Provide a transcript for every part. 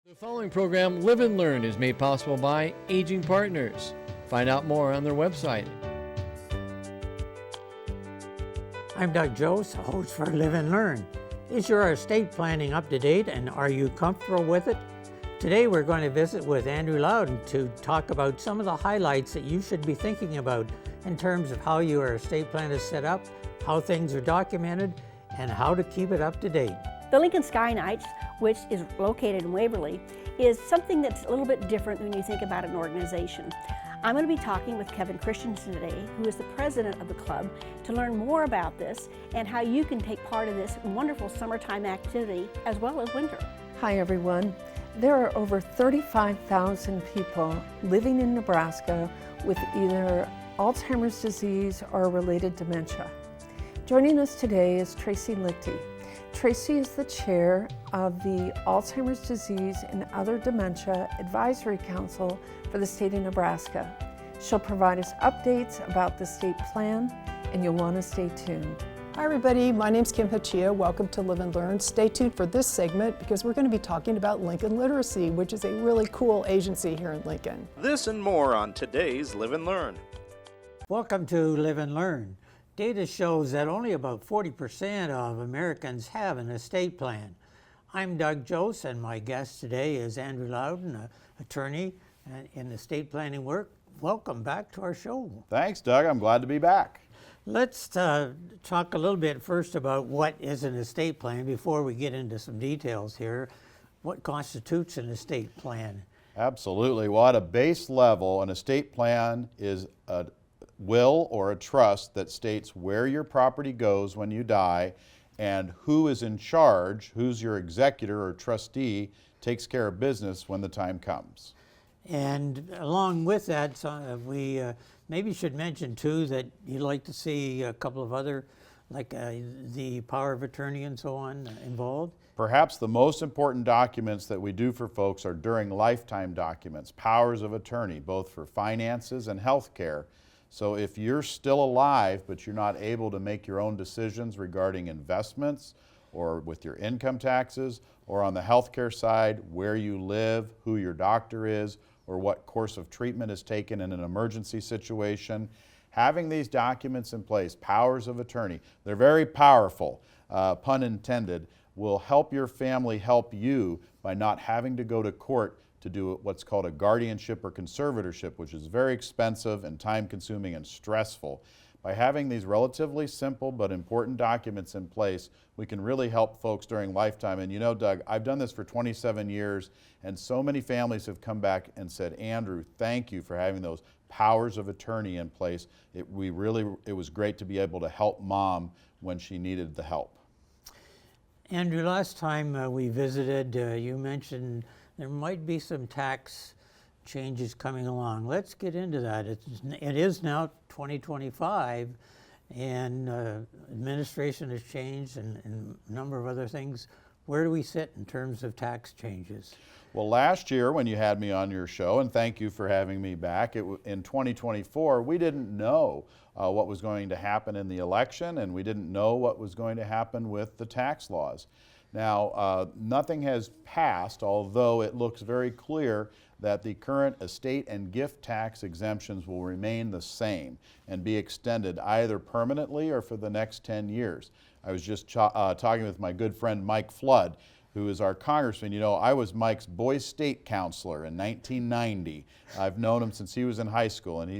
The following program, Live and Learn, is made possible by Aging Partners. Find out more on their website. I'm Doug Jose, host for Live and Learn. Is your estate planning up to date and are you comfortable with it? Today we're going to visit with Andrew Loudon to talk about some of the highlights that you should be thinking about in terms of how your estate plan is set up, how things are documented, and how to keep it up to date. The Lincoln Sky Knights, which is located in Waverly, is something that's a little bit different when you think about an organization. I'm going to be talking with Kevin Christensen today, who is the president of the club, to learn more about this and how you can take part of this wonderful summertime activity as well as winter. Hi everyone. There are over 35,000 people living in Nebraska with either Alzheimer's disease or related dementia. Joining us today is Tracy Lichty. Tracy is the chair of the Alzheimer's Disease and Other Dementia Advisory Council for the state of Nebraska. She'll provide us updates about the state plan, and you'll want to stay tuned. Hi everybody, my name's Kim Hachia. Welcome to Live and Learn. Stay tuned for this segment because we're going to be talking about Lincoln Literacy, which is a really cool agency here in Lincoln. This and more on today's Live and Learn. Welcome to Live and Learn. Data shows that only about 40% of Americans have an estate plan. I'm Doug Jose, and my guest today is Andrew Loudon, an attorney in estate planning work. Welcome back to our show. Thanks, Doug. I'm glad to be back. Let's talk a little bit first about what is an estate plan before we get into some details here. What constitutes an estate plan? Absolutely. Well, at a base level, an estate plan is a will or a trust that states where your property goes when you die and who is in charge, who's your executor or trustee, takes care of business when the time comes. And along with that, we maybe should mention too that you'd like to see a couple of other, like the power of attorney and so on involved. Perhaps the most important documents that we do for folks are during lifetime documents, powers of attorney, both for finances and health care. So if you're still alive, but you're not able to make your own decisions regarding investments or with your income taxes, or on the healthcare side, where you live, who your doctor is, or what course of treatment is taken in an emergency situation, having these documents in place, powers of attorney, they're very powerful, pun intended, will help your family help you by not having to go to court to do what's called a guardianship or conservatorship, which is very expensive and time-consuming and stressful. By having these relatively simple but important documents in place, we can really help folks during lifetime. And you know, Doug, I've done this for 27 years, and so many families have come back and said, Andrew, thank you for having those powers of attorney in place. It was great to be able to help Mom when she needed the help. Andrew, last time we visited, you mentioned there might be some tax changes coming along. Let's get into that. It is now 2025, and administration has changed and a number of other things. Where do we sit in terms of tax changes? Well, last year when you had me on your show, and thank you for having me back, in 2024, we didn't know what was going to happen in the election, and we didn't know what was going to happen with the tax laws. Now, nothing has passed, although it looks very clear that the current estate and gift tax exemptions will remain the same and be extended either permanently or for the next 10 years. I was just talking with my good friend Mike Flood, who is our congressman. You know, I was Mike's boys state counselor in 1990. I've known him since he was in high school, and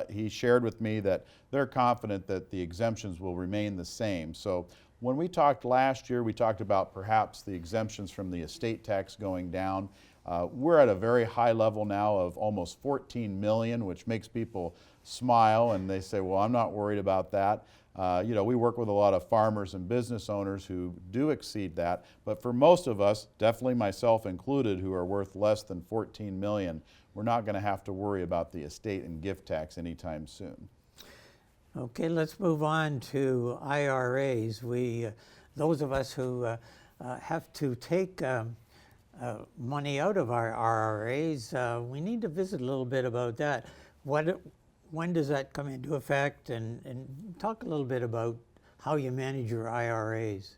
he shared with me that they're confident that the exemptions will remain the same. So when we talked last year, we talked about perhaps the exemptions from the estate tax going down. We're at a very high level now of almost 14 million, which makes people smile, and they say, well, I'm not worried about that. You know, we work with a lot of farmers and business owners who do exceed that, but for most of us, definitely myself included, who are worth less than 14 million, we're not going to have to worry about the estate and gift tax anytime soon. Okay, let's move on to IRAs. Those of us who have to take money out of our IRAs, we need to visit a little bit about that. When does that come into effect? And talk a little bit about how you manage your IRAs.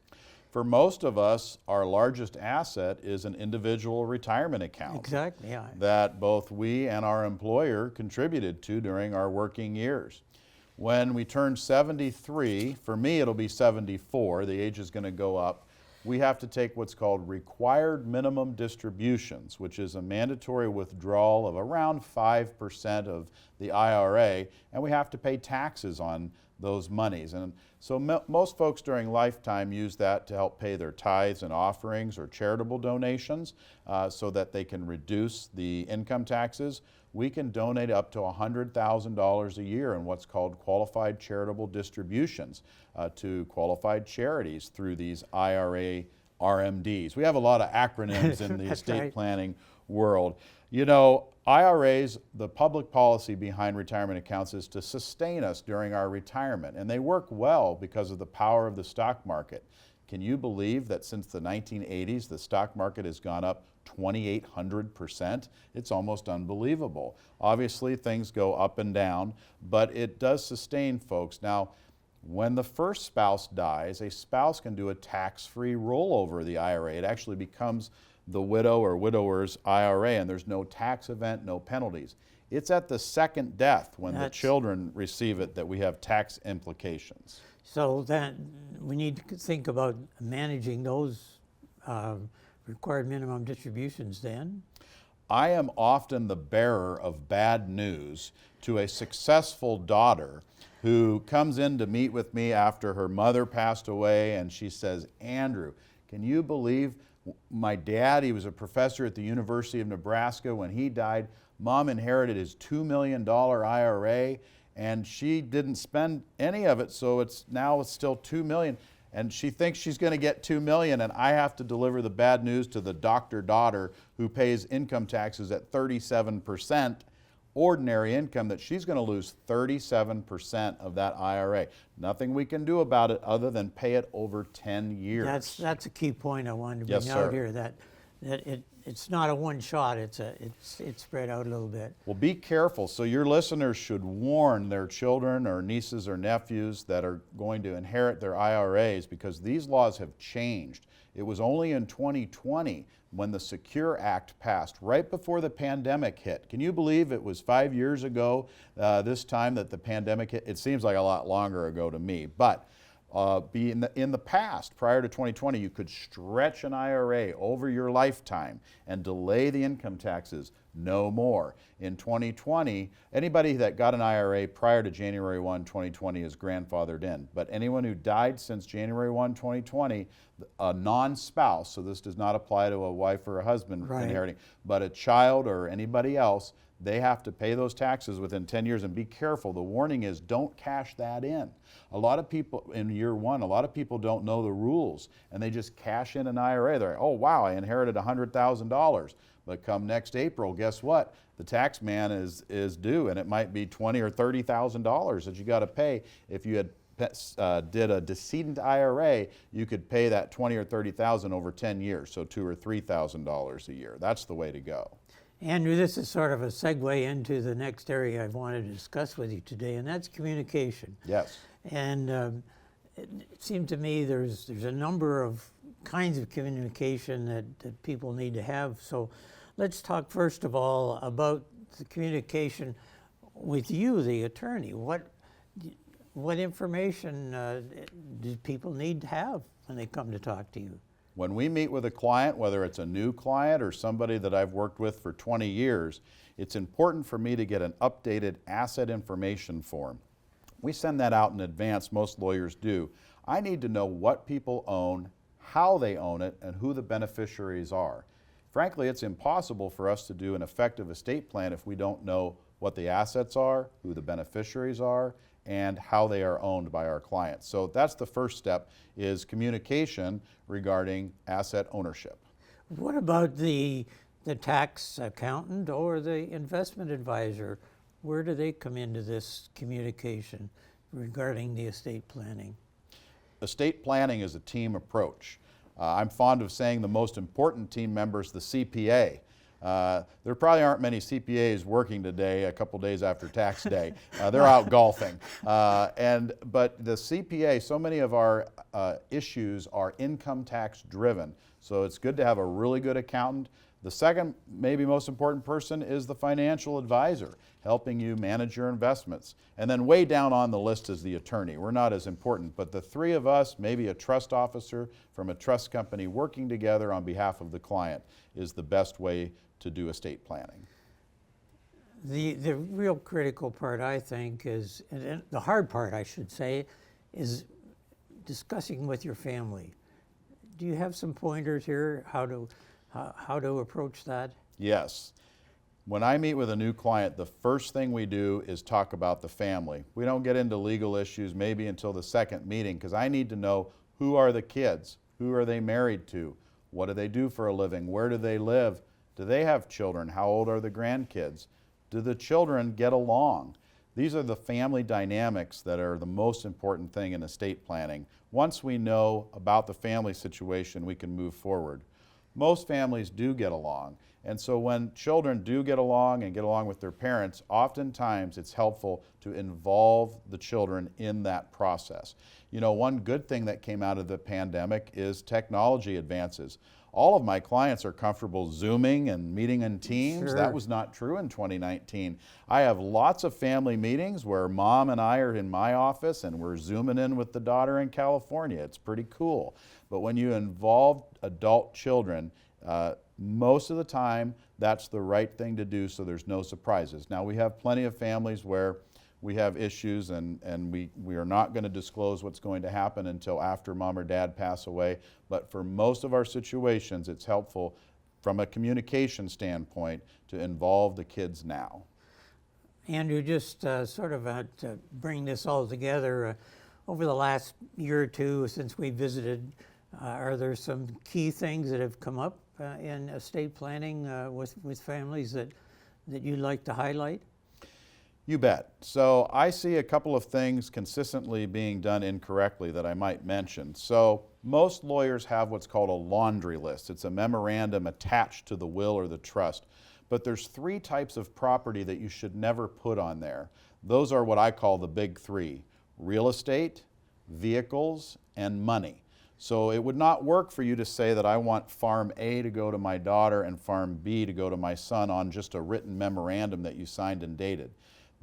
For most of us, our largest asset is an individual retirement account Exactly, yeah. that both we and our employer contributed to during our working years. When we turn 73, for me it'll be 74, the age is going to go up, we have to take what's called required minimum distributions, which is a mandatory withdrawal of around 5% of the IRA, and we have to pay taxes on those monies. And so most folks during lifetime use that to help pay their tithes and offerings or charitable donations so that they can reduce the income taxes. We can donate up to $100,000 a year in what's called qualified charitable distributions to qualified charities through these IRA RMDs. We have a lot of acronyms in the estate right. planning world. You know, IRAs, the public policy behind retirement accounts is to sustain us during our retirement, and they work well because of the power of the stock market. Can you believe that since the 1980s, the stock market has gone up 2,800%? It's almost unbelievable. Obviously, things go up and down, but it does sustain folks. Now, when the first spouse dies, a spouse can do a tax-free rollover of the IRA. It actually becomes the widow or widower's IRA, and there's no tax event, no penalties. It's at the second death when the children receive it that we have tax implications. So then we need to think about managing those required minimum distributions then. I am often the bearer of bad news to a successful daughter who comes in to meet with me after her mother passed away, and she says, Andrew, can you believe my dad, he was a professor at the University of Nebraska. When he died, Mom inherited his $2 million IRA, and she didn't spend any of it, so it's still $2 million. And she thinks she's going to get $2 million, and I have to deliver the bad news to the doctor daughter who pays income taxes at 37% ordinary income, that she's going to lose 37% of that IRA. Nothing we can do about it other than pay it over 10 years. That's a key point I wanted to bring Yes, out sir. here, that it's not a one shot, it's spread out a little bit. Well, be careful. So your listeners should warn their children or nieces or nephews that are going to inherit their IRAs, because these laws have changed. It was only in 2020 when the Secure Act passed, right before the pandemic hit. Can you believe it was 5 years ago this time that the pandemic hit? It seems like a lot longer ago to me, but in the past, prior to 2020, you could stretch an IRA over your lifetime and delay the income taxes no more. In 2020, anybody that got an IRA prior to January 1, 2020 is grandfathered in. But anyone who died since January 1, 2020, a non-spouse, so this does not apply to a wife or a husband Right. inheriting, but a child or anybody else, they have to pay those taxes within 10 years. And be careful, the warning is don't cash that in. A lot of people in year one, a lot of people don't know the rules, and they just cash in an IRA. They're like, oh wow, I inherited $100,000. But come next April, guess what? The tax man is due, and it might be $20,000 or $30,000 that you got to pay. If you had did a decedent IRA, you could pay that $20,000 or $30,000 over 10 years, so $2,000 or $3,000 a year. That's the way to go. Andrew, this is sort of a segue into the next area I wanted to discuss with you today, and that's communication. Yes. And it seemed to me there's a number of kinds of communication that people need to have. So let's talk first of all about the communication with you, the attorney. What information do people need to have when they come to talk to you? When we meet with a client, whether it's a new client or somebody that I've worked with for 20 years, it's important for me to get an updated asset information form. We send that out in advance, most lawyers do. I need to know what people own, how they own it, and who the beneficiaries are. Frankly, it's impossible for us to do an effective estate plan if we don't know what the assets are, who the beneficiaries are, and how they are owned by our clients. So that's the first step, is communication regarding asset ownership. What about the tax accountant or the investment advisor? Where do they come into this communication regarding the estate planning? Estate planning is a team approach. I'm fond of saying the most important team member is the CPA. There probably aren't many CPAs working today, a couple days after tax day. They're out golfing. But the CPA, so many of our issues are income tax driven. So it's good to have a really good accountant. The second, maybe most important person is the financial advisor, helping you manage your investments. And then way down on the list is the attorney. We're not as important, but the three of us, maybe a trust officer from a trust company working together on behalf of the client is the best way to do estate planning. The real critical part, I think, is, and the hard part, I should say, is discussing with your family. Do you have some pointers here how to approach that? Yes. When I meet with a new client, the first thing we do is talk about the family. We don't get into legal issues maybe until the second meeting, because I need to know, who are the kids? Who are they married to? What do they do for a living? Where do they live? Do they have children? How old are the grandkids? Do the children get along? These are the family dynamics that are the most important thing in estate planning. Once we know about the family situation, we can move forward. Most families do get along, and so when children do get along and get along with their parents, oftentimes it's helpful to involve the children in that process. You know, one good thing that came out of the pandemic is technology advances. All of my clients are comfortable Zooming and meeting in teams. Sure. That was not true in 2019. I have lots of family meetings where mom and I are in my office and we're Zooming in with the daughter in California. It's pretty cool. But when you involve adult children, most of the time that's the right thing to do, so there's no surprises. Now, we have plenty of families where we have issues and we are not going to disclose what's going to happen until after mom or dad pass away. But for most of our situations, it's helpful from a communication standpoint to involve the kids now. Andrew, just sort of to bring this all together, over the last year or two since we visited, are there some key things that have come up in estate planning with families that you'd like to highlight? You bet. So I see a couple of things consistently being done incorrectly that I might mention. So most lawyers have what's called a laundry list. It's a memorandum attached to the will or the trust. But there's three types of property that you should never put on there. Those are what I call the big three: real estate, vehicles, and money. So it would not work for you to say that I want Farm A to go to my daughter and Farm B to go to my son on just a written memorandum that you signed and dated.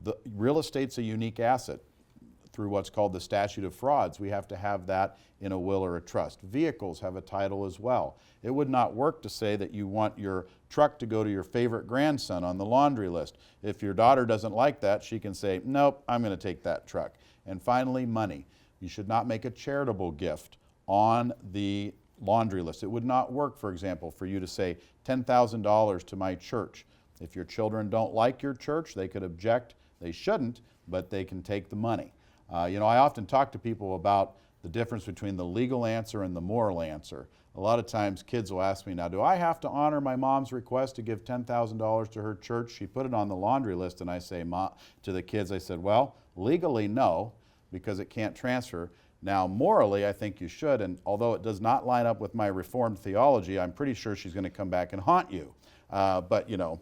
The real estate's a unique asset through what's called the statute of frauds. We have to have that in a will or a trust. Vehicles have a title as well. It would not work to say that you want your truck to go to your favorite grandson on the laundry list. If your daughter doesn't like that, she can say, nope, I'm going to take that truck. And finally, money. You should not make a charitable gift on the laundry list. It would not work, for example, for you to say $10,000 to my church. If your children don't like your church, they could object. They shouldn't, but they can take the money. You know, I often talk to people about the difference between the legal answer and the moral answer. A lot of times kids will ask me, now, do I have to honor my mom's request to give $10,000 to her church? She put it on the laundry list, and I say to the kids, I said, well, legally, no, because it can't transfer. Now, morally, I think you should, and although it does not line up with my Reformed theology, I'm pretty sure she's going to come back and haunt you. But, you know,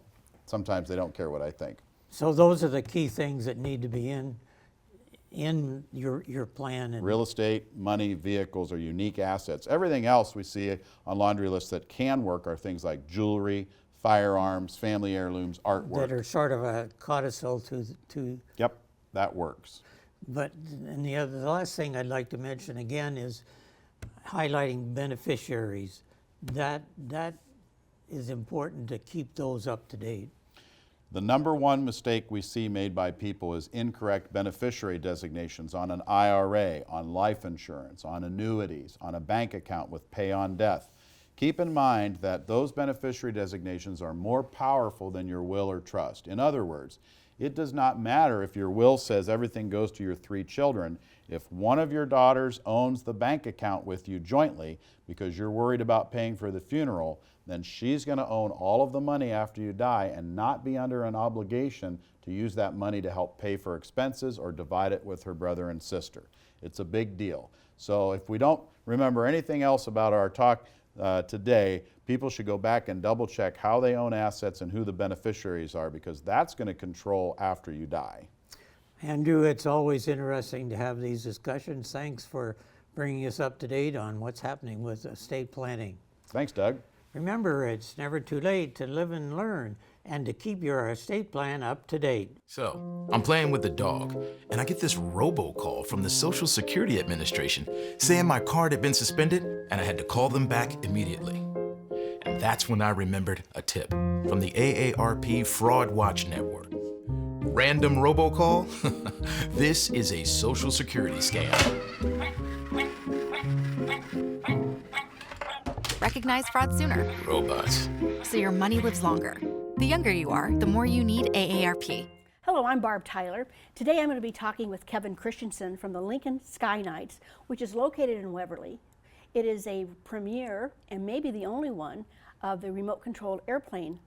sometimes they don't care what I think. So those are the key things that need to be in your plan. And real estate, money, vehicles are unique assets. Everything else we see on laundry lists that can work are things like jewelry, firearms, family heirlooms, artwork. that are sort of a codicil to. Yep, that works. But and the last thing I'd like to mention again is highlighting beneficiaries. That is important to keep those up to date. The number one mistake we see made by people is incorrect beneficiary designations on an IRA, on life insurance, on annuities, on a bank account with pay on death. Keep in mind that those beneficiary designations are more powerful than your will or trust. In other words, it does not matter if your will says everything goes to your 3 children. If one of your daughters owns the bank account with you jointly because you're worried about paying for the funeral, then she's going to own all of the money after you die and not be under an obligation to use that money to help pay for expenses or divide it with her brother and sister. It's a big deal. So if we don't remember anything else about our talk today, people should go back and double check how they own assets and who the beneficiaries are, because that's going to control after you die. Andrew, it's always interesting to have these discussions. Thanks for bringing us up to date on what's happening with estate planning. Thanks, Doug. Remember, it's never too late to live and learn and to keep your estate plan up to date. So, I'm playing with the dog, and I get this robocall from the Social Security Administration saying my card had been suspended and I had to call them back immediately. And that's when I remembered a tip from the AARP Fraud Watch Network. Random robocall? This is a Social Security scam. Recognize fraud sooner, Robots. so your money lives longer. The younger you are, the more you need AARP. Hello, I'm Barb Tyler. Today I'm going to be talking with Kevin Christensen from the Lincoln Sky Knights, which is located in Waverly. It is a premier, and maybe the only one, of the remote-controlled airplane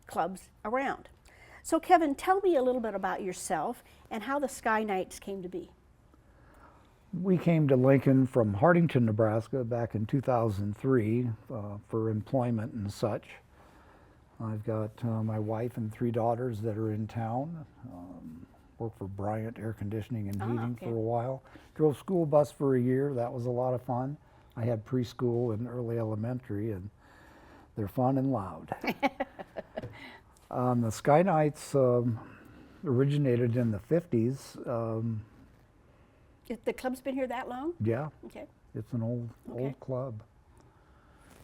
clubs around. So Kevin, tell me a little bit about yourself and how the Sky Knights came to be. We came to Lincoln from Hartington, Nebraska back in 2003 for employment and such. I've got my wife and 3 daughters that are in town. Worked for Bryant Air Conditioning and Heating for a while. Drove school bus for a year. That was a lot of fun. I had preschool and early elementary, and they're fun and loud. The Sky Knights originated in the 50s. The club's been here that long? Yeah, Okay. it's an old club.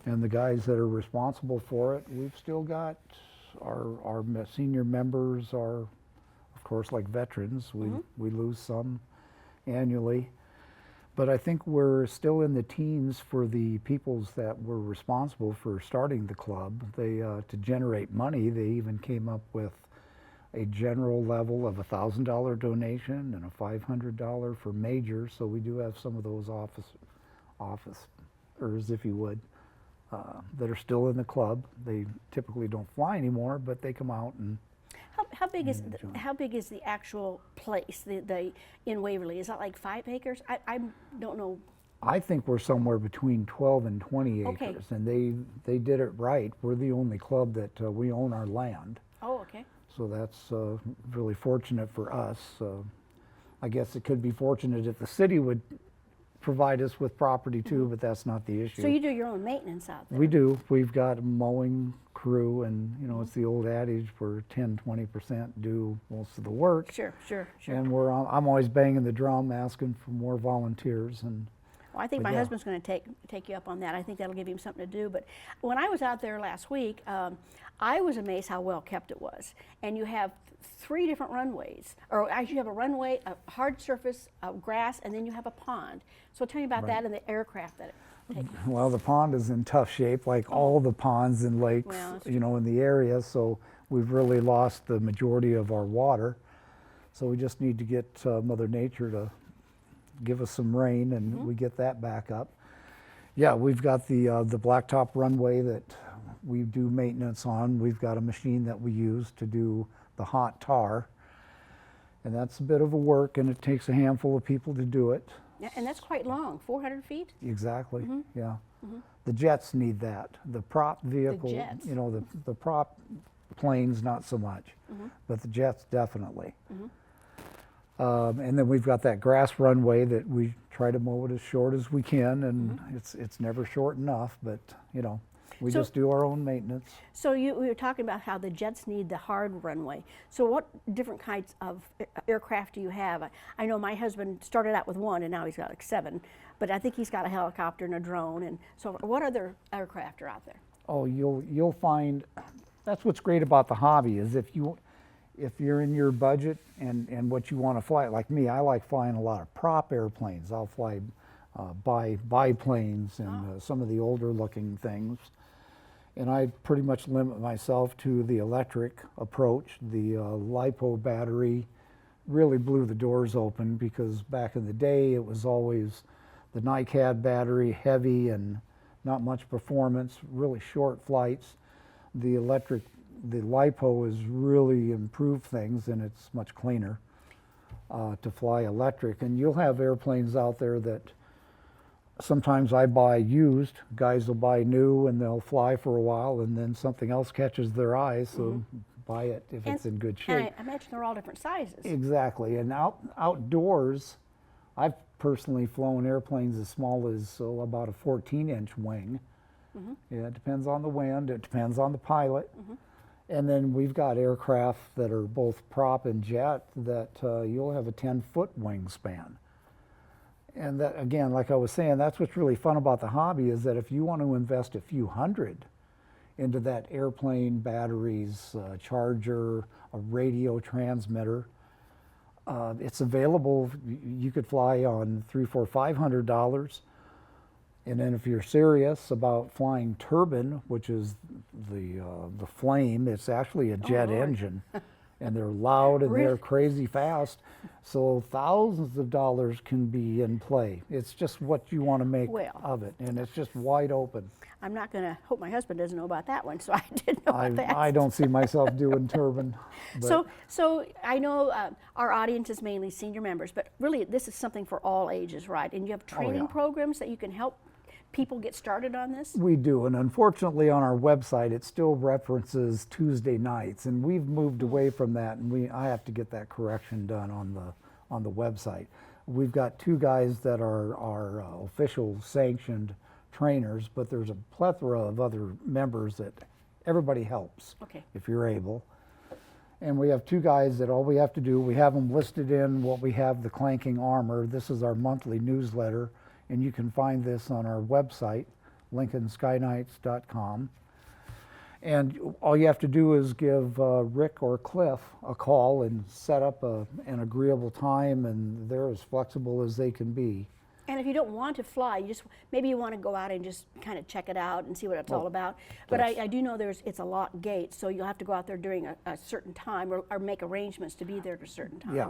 And the guys that are responsible for it, we've still got our senior members are, of course, like veterans. We lose some annually. But I think we're still in the teens for the peoples that were responsible for starting the club. They, to generate money, they even came up with a general level of $1,000 donation and a $500 for majors. So we do have some of those officers, if you would, that are still in the club. They typically don't fly anymore, but they come out and How big is the actual place in Waverly? Is that like 5 acres? I don't know. I think we're somewhere between 12 and 20 Okay. acres, and they did it right. We're the only club that we own our land. Oh, okay. So that's really fortunate for us. I guess it could be fortunate if the city would provide us with property too, but that's not the issue. So you do your own maintenance out there? We do. We've got a mowing crew, and you know, it's the old adage where 10-20% do most of the work. Sure. And I'm always banging the drum asking for more volunteers. And Well, I think But my yeah. husband's going to take you up on that. I think that'll give him something to do. But when I was out there last week, I was amazed how well kept it was. And you have 3 different runways, or actually you have a runway, a hard surface, grass, and then you have a pond. So tell me about that and the aircraft that it takes. well, the pond is in tough shape, like all the ponds and lakes, Well, that's you know, in the area. So we've really lost the majority of our water. So we just need to get Mother Nature to give us some rain, and we get that back up. Yeah, we've got the blacktop runway that we do maintenance on. We've got a machine that we use to do the hot tar, and that's a bit of a work, and it takes a handful of people to do it. Yeah, and that's quite long, 400 feet? Exactly, yeah. The jets need that. The prop vehicle, jets. you know, the prop planes, not so much, but the jets definitely. And then we've got that grass runway that we try to mow it as short as we can, and it's never short enough, but you know, we So- just do our own maintenance. So we were talking about how the jets need the hard runway. So what different kinds of aircraft do you have? I know my husband started out with 1 and now he's got like 7, but I think he's got a helicopter and a drone. And so what other aircraft are out there? Oh, you'll find, that's what's great about the hobby is if you're in your budget and what you want to fly, like me, I like flying a lot of prop airplanes. I'll fly biplanes and some of the older looking things. And I pretty much limit myself to the electric approach. The LiPo battery really blew the doors open because back in the day it was always the NiCad battery, heavy and not much performance, really short flights. The LiPo has really improved things, and it's much cleaner to fly electric. And you'll have airplanes out there that sometimes I buy used. Guys will buy new and they'll fly for a while, and then something else catches their eye, so buy it if it's in good shape. And I imagine they're all different sizes. Exactly. And outdoors, I've personally flown airplanes as small as about a 14-inch wing. Yeah, it depends on the wind, it depends on the pilot. And then we've got aircraft that are both prop and jet that you'll have a 10-foot wingspan. And that, again, like I was saying, that's what's really fun about the hobby, is that if you want to invest a few hundred into that airplane, batteries, charger, a radio transmitter, it's available. You could fly on $300, $400, $500. And then if you're serious about flying turbine, which is the flame, it's actually a jet engine. And they're loud and they're crazy fast. So thousands of dollars can be in play. It's just what you want to make of it. And it's just wide open. I'm not going to hope my husband doesn't know about that one, so I didn't know about that. I don't see myself doing turbine. So I know our audience is mainly senior members, but really this is something for all ages, right? And you have training programs that you can help people get started on this? We do, and unfortunately on our website it still references Tuesday nights, and we've moved away from that, and I have to get that correction done on the website. We've got 2 guys that are official sanctioned trainers, but there's a plethora of other members that everybody helps if you're able. And we have 2 guys that all we have to do, we have them listed in what we have, the Clanking Armor. This is our monthly newsletter, and you can find this on our website, LincolnSkyKnights.com. And all you have to do is give Rick or Cliff a call and set up an agreeable time, and they're as flexible as they can be. And if you don't want to fly, maybe you want to go out and just kind of check it out and see what it's all about. But I do know it's a locked gate, so you'll have to go out there during a certain time or make arrangements to be there at a certain time. Yeah,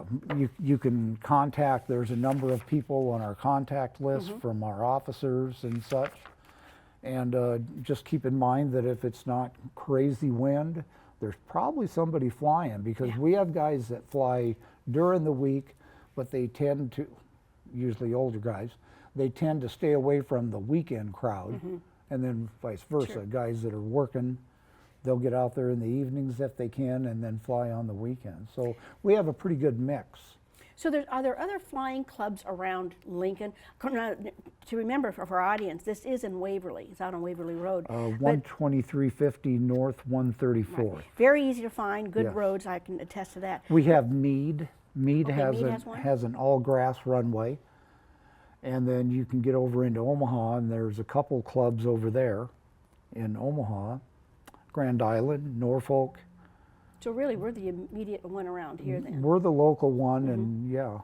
you can contact, there's a number of people on our contact list from our officers and such. And just keep in mind that if it's not crazy wind, there's probably somebody flying, because we have guys that fly during the week, but they tend to, usually older guys, they tend to stay away from the weekend crowd, and then vice versa. Guys that are working, they'll get out there in the evenings if they can, and then fly on the weekend. So we have a pretty good mix. So are there other flying clubs around Lincoln? To remember for our audience, this is in Waverly. It's out on Waverly Road. 12350 North 134th. Right. Very easy to find, good roads, I can attest to that. We have Meade. Meade has an all-grass runway, and then you can get over into Omaha, and there's a couple clubs over there in Omaha, Grand Island, Norfolk. So really, we're the immediate one around here then. We're the local one, and yeah.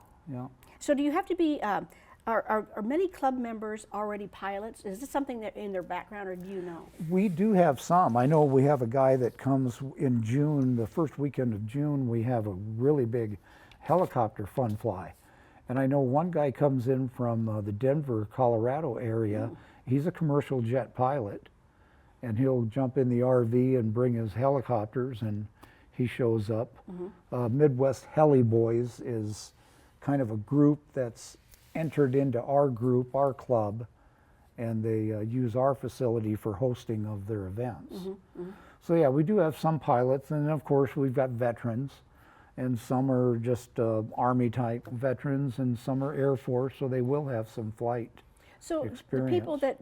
So do you have to be, are many club members already pilots? Is this something that in their background, or do you know? We do have some. I know we have a guy that comes in June, the first weekend of June, we have a really big helicopter fun fly. And I know one guy comes in from the Denver, Colorado area. He's a commercial jet pilot, and he'll jump in the RV and bring his helicopters, and he shows up. Midwest Heli Boys is kind of a group that's entered into our group, our club, and they use our facility for hosting of their events. So yeah, we do have some pilots, and of course we've got veterans, and some are just Army type veterans, and some are Air Force, so they will have some flight experience. The people that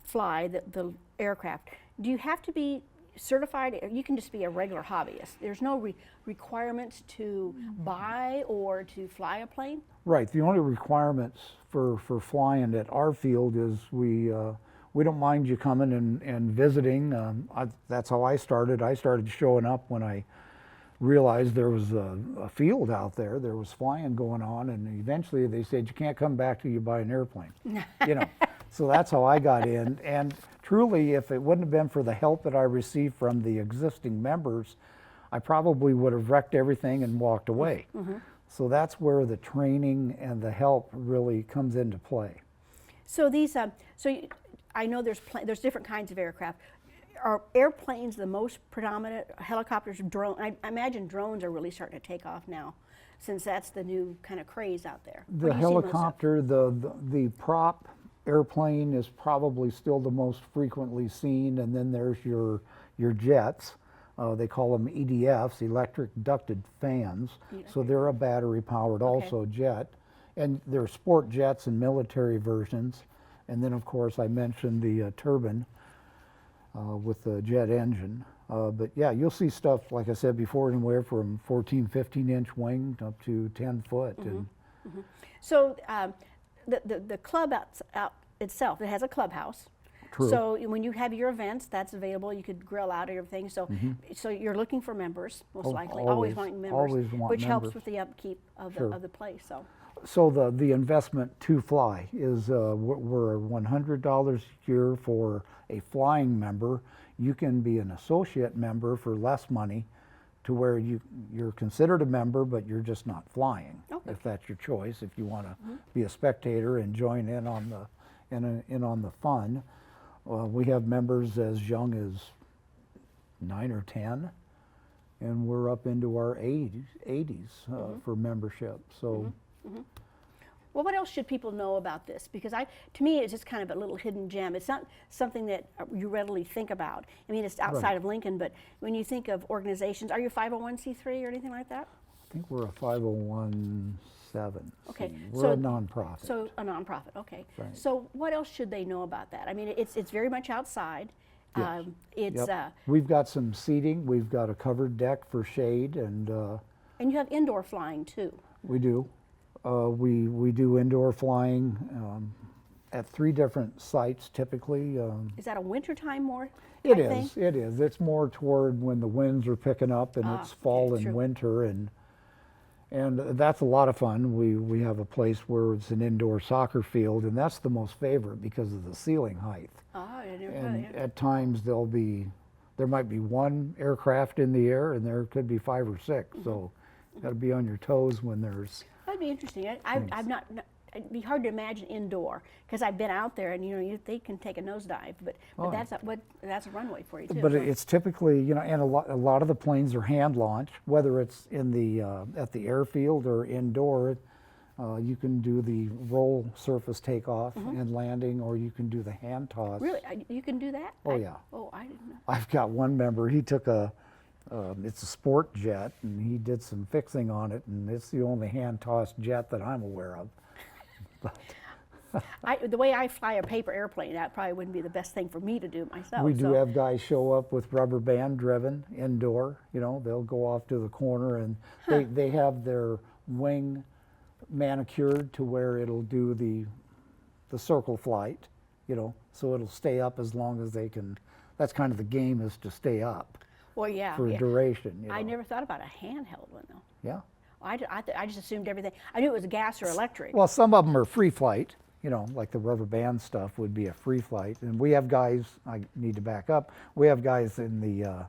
fly the aircraft, do you have to be certified? You can just be a regular hobbyist. There's no requirements to buy or to fly a plane? Right. The only requirements for flying at our field is we don't mind you coming and visiting. That's how I started. I started showing up when I realized there was a field out there. There was flying going on, and eventually they said, you can't come back till you buy an airplane. So that's how I got in. And truly, if it wouldn't have been for the help that I received from the existing members, I probably would have wrecked everything and walked away. So that's where the training and the help really comes into play. So these, I know there's different kinds of aircraft. Are airplanes the most predominant? Helicopters, drones? I imagine drones are really starting to take off now, since that's the new kind of craze out there. The helicopter, the prop airplane is probably still the most frequently seen, and then there's your jets. They call them EDFs, electric ducted fans. So they're a battery powered also jet. And there are sport jets and military versions. And then of course I mentioned the turbine with the jet engine. But yeah, you'll see stuff, like I said before, anywhere from 14, 15-inch wing up to 10 foot. And So the club out itself, it has a clubhouse. True. So when you have your events, that's available. You could grill out everything. So, so you're looking for members, most likely. Always wanting members, always want which helps members. with the upkeep of the place. So the investment to fly is we're $100 a year for a flying member. You can be an associate member for less money, to where you're considered a member, but you're just not flying. If that's your choice, if you want to be a spectator and join in on the fun. We have members as young as 9 or 10, and we're up into our 80s for membership. So. Well, what else should people know about this? Because to me, it's just kind of a little hidden gem. It's not something that you readily think about. I mean, it's outside of Lincoln, but when you think of organizations, are you 501c3 or anything like that? I think we're a 501(c)(7). Okay, We're a nonprofit. So a nonprofit, okay. Right. So what else should they know about that? I mean, it's very much outside. Yes. We've got some seating. We've got a covered deck for shade, and you have indoor flying too. We do. We do indoor flying at 3 different sites typically. Is that a wintertime more? It is. It is. It's more toward when the winds are picking up and it's fall and winter, and that's a lot of fun. We have a place where it's an indoor soccer field, and that's the most favorite because of the ceiling height. Oh, I never And at times there might be 1 aircraft in the air, and there could be 5 or 6. So you got to be on your toes when there's. That'd be interesting. I've not. It'd be hard to imagine indoor because I've been out there, and they can take a nosedive. But that's a runway for you too. But it's typically, and a lot of the planes are hand launched, whether it's in the at the airfield or indoor. You can do the roll surface takeoff and landing, or you can do the hand toss. Really, you can do that? Oh yeah. Oh, I didn't know. I've got one member. He took it's a sport jet, and he did some fixing on it, and it's the only hand-tossed jet that I'm aware of. The way I fly a paper airplane, that probably wouldn't be the best thing for me to do myself. We do have guys show up with rubber band driven indoor. They'll go off to the corner, and they have their wing manicured to where it'll do the circle flight, so it'll stay up as long as they can. That's kind of the game, is to stay up. Well, yeah. For duration. I never thought about a handheld one though. Yeah. I just assumed everything. I knew it was gas or electric. Well, some of them are free flight. Like the rubber band stuff would be a free flight. And we have guys, I need to back up, we have guys in the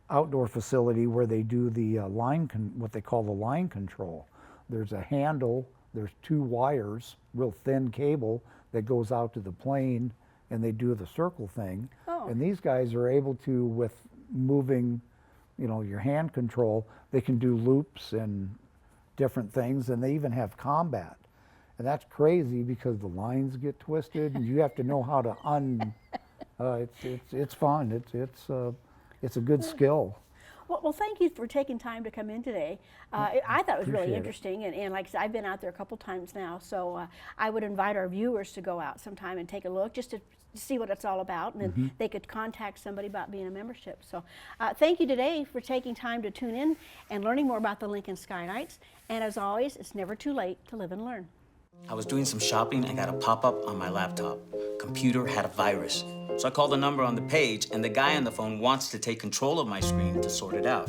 outdoor facility where they do the what they call the line control. There's a handle, there's 2 wires, real thin cable that goes out to the plane, and they do the circle thing. Oh. And these guys are able to, with moving, your hand control, they can do loops and different things, and they even have combat. And that's crazy because the lines get twisted, and you have to know how to it's fun. It's a good skill. Well, thank you for taking time to come in today. I thought it was really interesting, and like I said, I've been out there a couple times now, so I would invite our viewers to go out sometime and take a look, just to see what it's all about, and then they could contact somebody about being a membership. So thank you today for taking time to tune in and learning more about the Lincoln Sky Knights, and as always, it's never too late to live and learn. I was doing some shopping and got a pop-up on my laptop. Computer had a virus. So I called the number on the page, and the guy on the phone wants to take control of my screen to sort it out.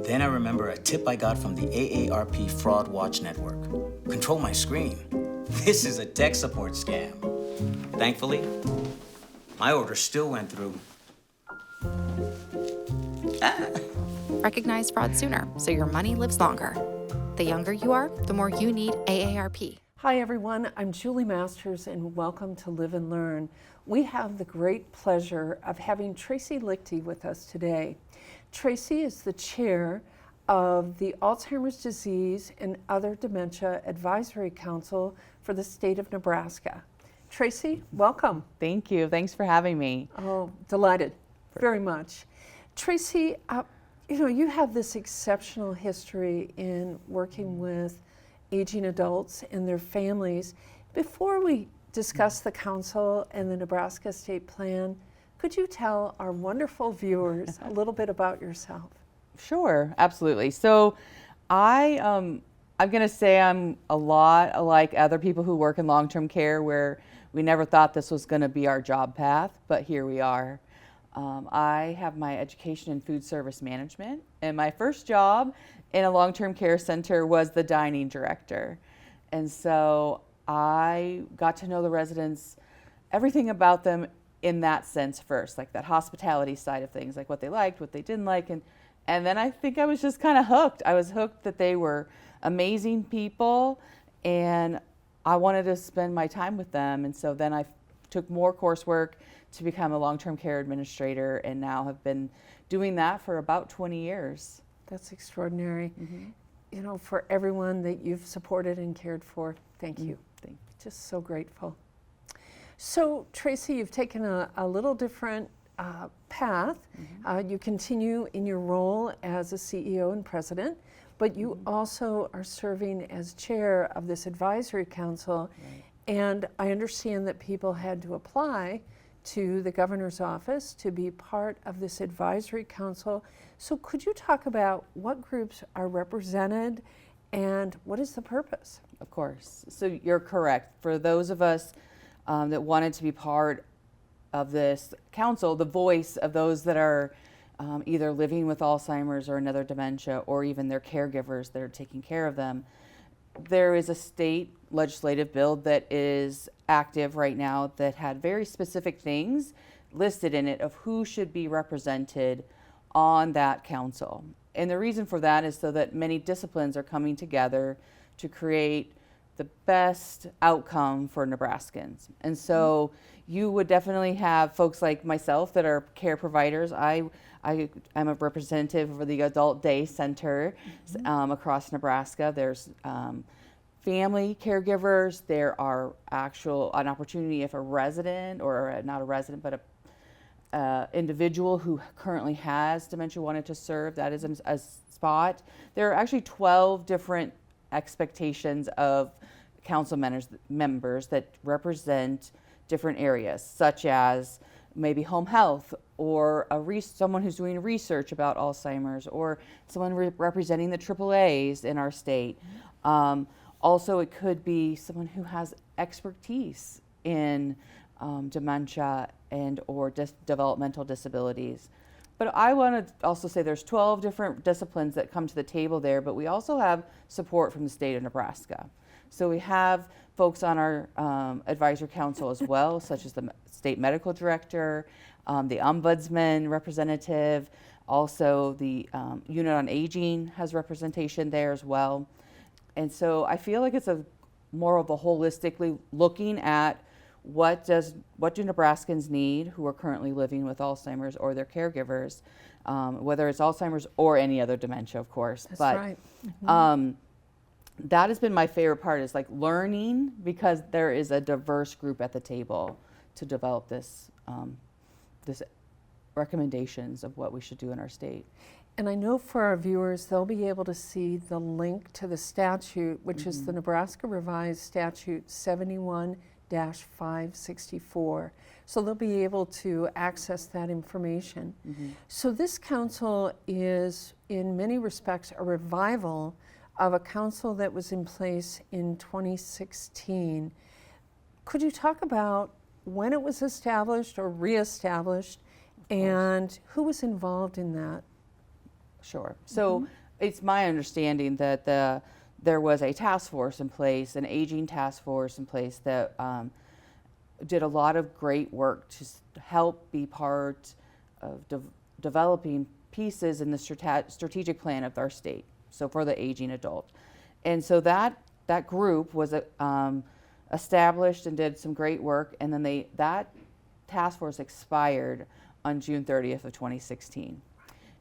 Then I remember a tip I got from the AARP Fraud Watch Network. Control my screen. This is a tech support scam. Thankfully, my order still went through. Recognize fraud sooner so your money lives longer. The younger you are, the more you need AARP. Hi everyone, I'm Julie Masters and welcome to Live and Learn. We have the great pleasure of having Tracy Lichty with us today. Tracy is the chair of the Alzheimer's Disease and Other Dementia Advisory Council for the state of Nebraska. Tracy, welcome. Thank you. Thanks for having me. Oh, delighted, very much. Tracy, you know, you have this exceptional history in working with aging adults and their families. Before we discuss the council and the Nebraska State Plan, could you tell our wonderful viewers a little bit about yourself? Sure, absolutely. So I'm going to say I'm a lot like other people who work in long-term care, where we never thought this was going to be our job path, but here we are. I have my education in food service management, and my first job in a long-term care center was the dining director. And so I got to know the residents, everything about them in that sense first, like that hospitality side of things, like what they liked, what they didn't like. And then I think I was just kind of hooked. I was hooked that they were amazing people, and I wanted to spend my time with them. And so then I took more coursework to become a long-term care administrator, and now have been doing that for about 20 years. That's extraordinary. You know, for everyone that you've supported and cared for, thank you. Thank you. Just so grateful. So, Tracy, you've taken a little different path. You continue in your role as a CEO and president, but you also are serving as chair of this advisory council. And I understand that people had to apply to the governor's office to be part of this advisory council. So could you talk about what groups are represented and what is the purpose? Of course. So you're correct. For those of us that wanted to be part of this council, the voice of those that are either living with Alzheimer's or another dementia, or even their caregivers that are taking care of them, there is a state legislative bill that is active right now that had very specific things listed in it of who should be represented on that council. And the reason for that is so that many disciplines are coming together to create the best outcome for Nebraskans. And so you would definitely have folks like myself that are care providers. I'm a representative for the Adult Day Center across Nebraska. There's family caregivers. There are an opportunity if a resident, or not a resident, but a individual who currently has dementia wanted to serve, that is a spot. There are actually 12 different expectations of council members that represent different areas, such as maybe home health, or someone who's doing research about Alzheimer's, or someone representing the AAAs in our state. Also, it could be someone who has expertise in dementia and or developmental disabilities. But I want to also say there's 12 different disciplines that come to the table there, but we also have support from the state of Nebraska. So we have folks on our advisory council as well, such as the state medical director, the ombudsman representative, also the unit on aging has representation there as well. And so I feel like it's more of a holistically looking at what do Nebraskans need who are currently living with Alzheimer's or their caregivers, whether it's Alzheimer's or any other dementia, of course. That's but, right. That has been my favorite part, is like learning, because there is a diverse group at the table to develop this recommendations of what we should do in our state. And I know for our viewers, they'll be able to see the link to the statute, which is the Nebraska Revised Statute 71-564. So they'll be able to access that information. So this council is, in many respects, a revival of a council that was in place in 2016. Could you talk about when it was established or reestablished, and who was involved in that? Sure. So it's my understanding that there was a task force in place, an aging task force in place that did a lot of great work to help be part of developing pieces in the strategic plan of our state, so for the aging adult. And so that group was established and did some great work, and then that task force expired on June 30th of 2016.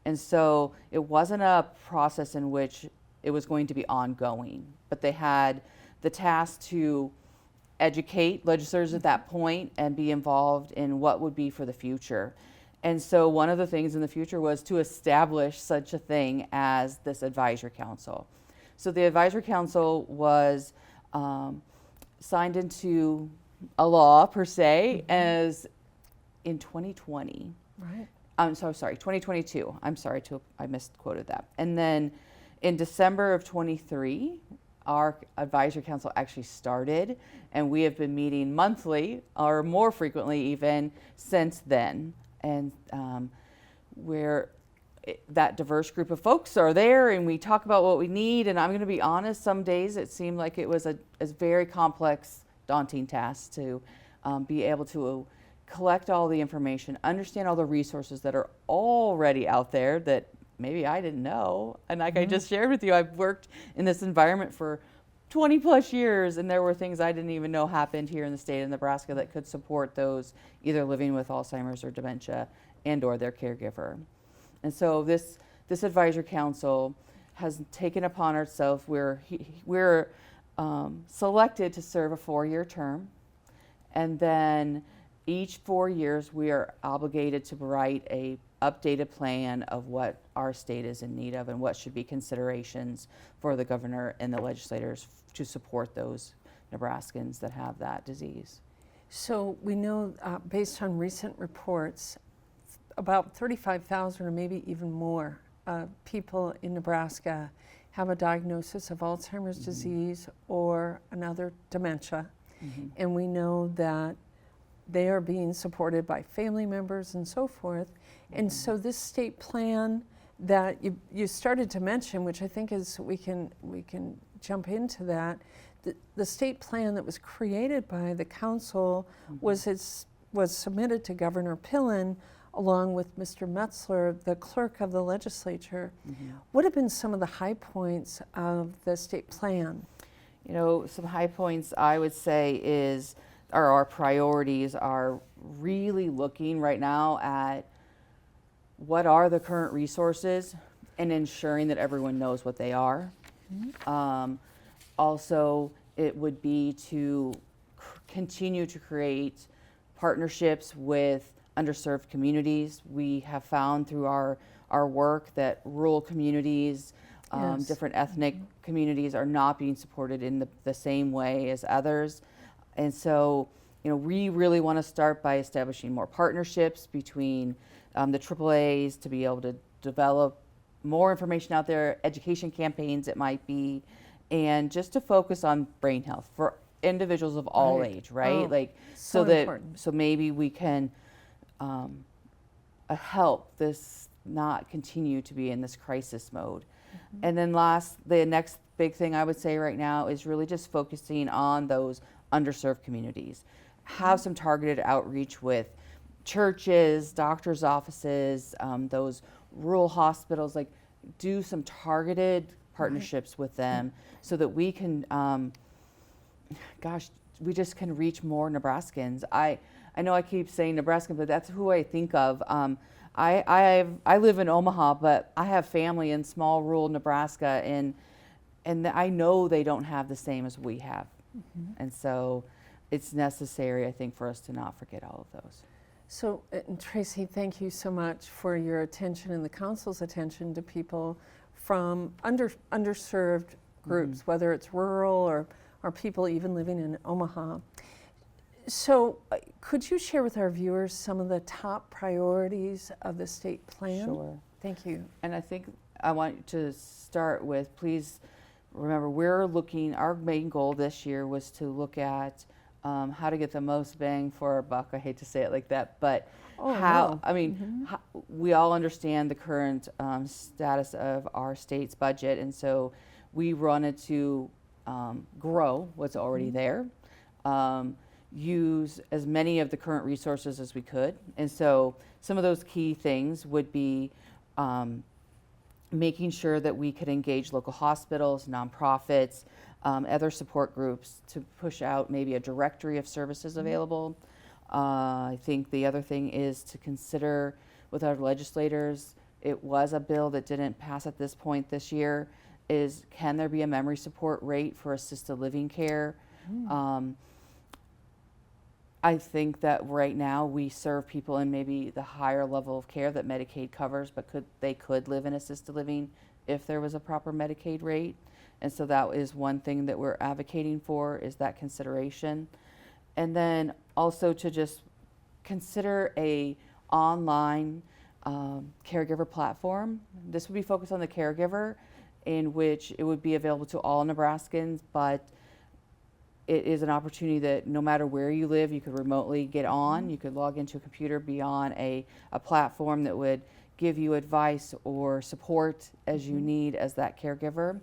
And so it wasn't a process in which it was going to be ongoing, but they had the task to educate legislators at that point and be involved in what would be for the future. And so one of the things in the future was to establish such a thing as this advisory council. So the advisory council was signed into a law per se as in 2020. Right. I'm so sorry, 2022. I'm sorry, I misquoted that. And then in December of 23, our advisory council actually started, and we have been meeting monthly or more frequently even since then. And where that diverse group of folks are there, and we talk about what we need. And I'm going to be honest, some days it seemed like it was a very complex, daunting task to be able to collect all the information, understand all the resources that are already out there that maybe I didn't know. And like I just shared with you, I've worked in this environment for 20 plus years, and there were things I didn't even know happened here in the state of Nebraska that could support those either living with Alzheimer's or dementia and or their caregiver. And so this advisory council has taken upon ourselves, we're selected to serve a 4-year term, and then each 4 years we are obligated to write a updated plan of what our state is in need of and what should be considerations for the governor and the legislators to support those Nebraskans that have that disease. So we know, based on recent reports, about 35,000 or maybe even more people in Nebraska have a diagnosis of Alzheimer's disease or another dementia. And we know that they are being supported by family members and so forth. And so this state plan that you started to mention, which I think is, we can jump into that, the state plan that was created by the council was submitted to Governor Pillen along with Mr. Metzler, the clerk of the legislature. What have been some of the high points of the state plan? You know, some high points I would say are our priorities are really looking right now at what are the current resources and ensuring that everyone knows what they are. Also, it would be to continue to create partnerships with underserved communities. We have found through our work that rural communities, different ethnic communities are not being supported in the same way as others. And so, you know, we really want to start by establishing more partnerships between the AAAs to be able to develop more information out there, education campaigns it might be, and just to focus on brain health for individuals of all age, right? Like so maybe we can help this not continue to be in this crisis mode. And then the next big thing I would say right now is really just focusing on those underserved communities. Have some targeted outreach with churches, doctors' offices, those rural hospitals, like do some targeted partnerships with them so that we can, we just can reach more Nebraskans. I know I keep saying Nebraska, but that's who I think of. I live in Omaha, but I have family in small rural Nebraska, and I know they don't have the same as we have. And so it's necessary, I think, for us to not forget all of those. So, Tracy, thank you so much for your attention and the council's attention to people from underserved groups, whether it's rural or people even living in Omaha. So, could you share with our viewers some of the top priorities of the state plan? Sure. Thank you. And I think I want to start with, please remember, our main goal this year was to look at how to get the most bang for our buck. I hate to say it like that, but we all understand the current status of our state's budget, and so we wanted to grow what's already there, use as many of the current resources as we could. And so some of those key things would be making sure that we could engage local hospitals, nonprofits, other support groups to push out maybe a directory of services available. I think the other thing is to consider with our legislators, it was a bill that didn't pass at this point this year, is can there be a memory support rate for assisted living care? I think that right now we serve people in maybe the higher level of care that Medicaid covers, but they could live in assisted living if there was a proper Medicaid rate. And so that is one thing that we're advocating for, is that consideration. And then also to just consider a online caregiver platform. This would be focused on the caregiver, in which it would be available to all Nebraskans, but it is an opportunity that no matter where you live, you could remotely get on. You could log into a computer, be on a platform that would give you advice or support as you need as that caregiver.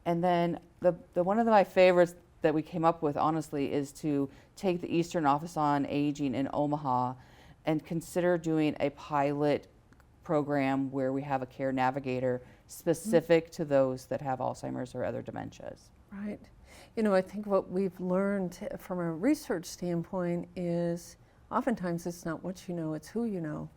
And then the one of my favorites that we came up with, honestly, is to take the Eastern Office on Aging in Omaha and consider doing a pilot program where we have a care navigator specific to those that have Alzheimer's or other dementias. Right. You know, I think what we've learned from a research standpoint is oftentimes it's not what you know, it's who you know.